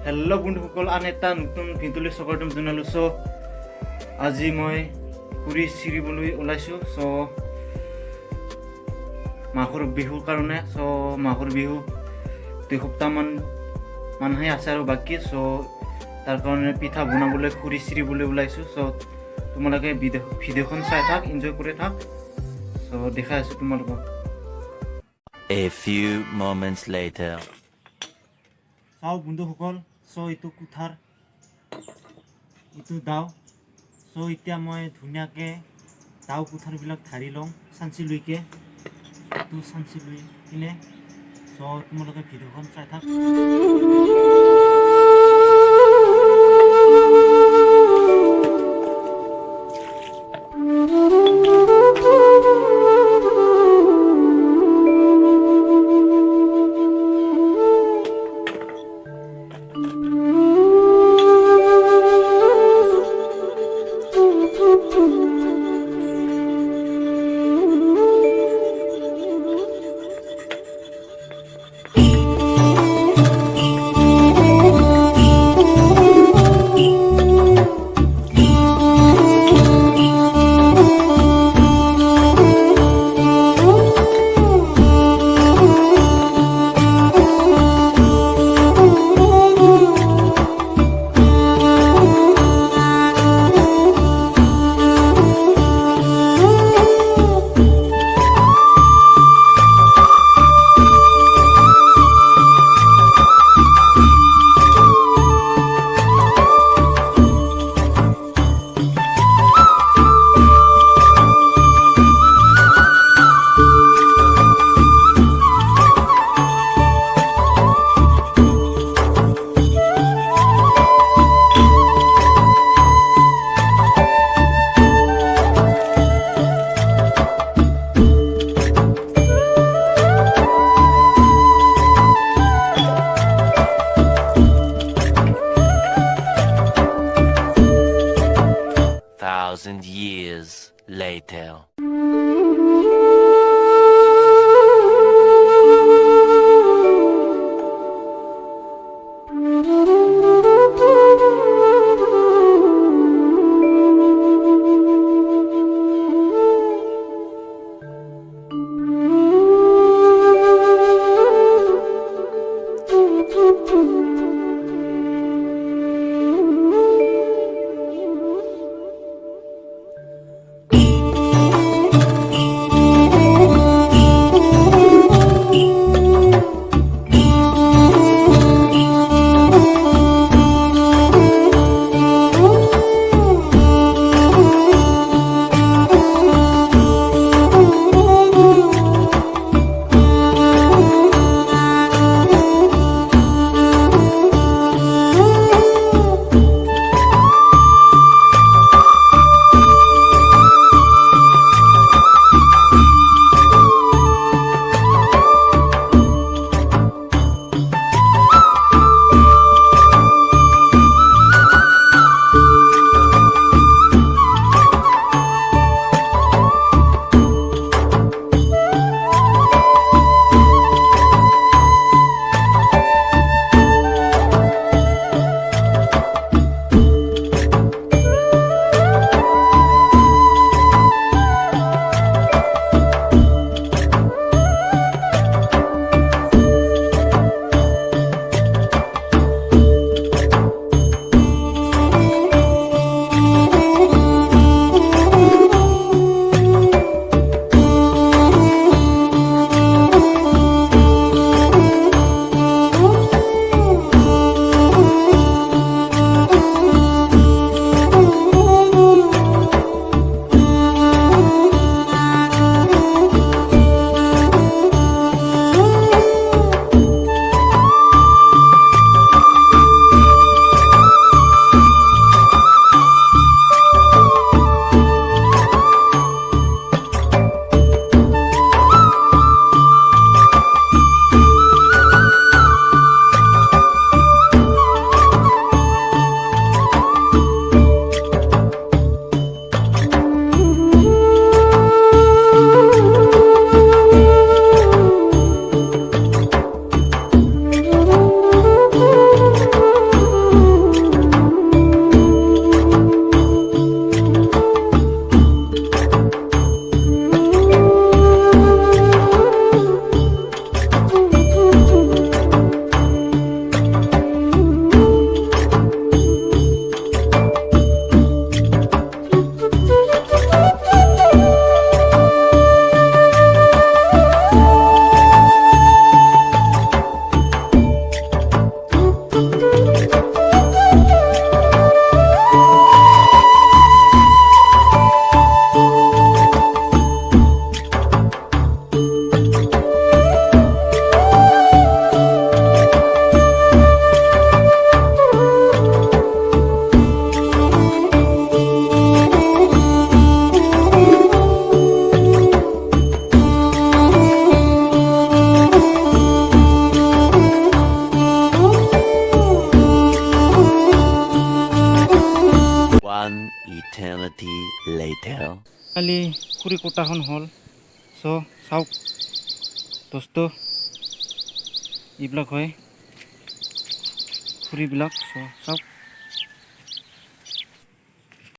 Hello' বন্ধুসকল, আন এটা নতুন ভিডিঅ'লৈ স্বাগতম জনালোঁ। আজি মই ঘূৰি চিৰিবলৈ ওলাইছোঁ। মাঘৰ বিহুৰ কাৰণে মাঘৰ বিহু 2 সপ্তাহমান মানহে আছে আৰু বাকী। তাৰ কাৰণে পিঠা বনাবলৈ ঘূৰি চিৰিবলৈ ওলাইছোঁ। তোমালোকে ভিডিঅ'খন চাই থাক, এনজয় কৰি থাক। দেখাই আছোঁ তোমালোকক। A few moments later. চাওঁ বন্ধুসকল, এইটো কুঠাৰ, এইটো দাও। এতিয়া মই ধুনীয়াকৈ দাও কুঠাৰবিলাক ঢাৰি লওঁ চাঞ্চিলৈকে। এইটো চাঞ্চি লৈ কিনে তোমালোকে ভিডিঅ'খন চাই থাক। Thousand years later. One eternity later. কালি খুৰি কোটাখন হ'ল চ' চাওক দোস্ত এইবিলাক হয় খুৰিবিলাক চ' চাওক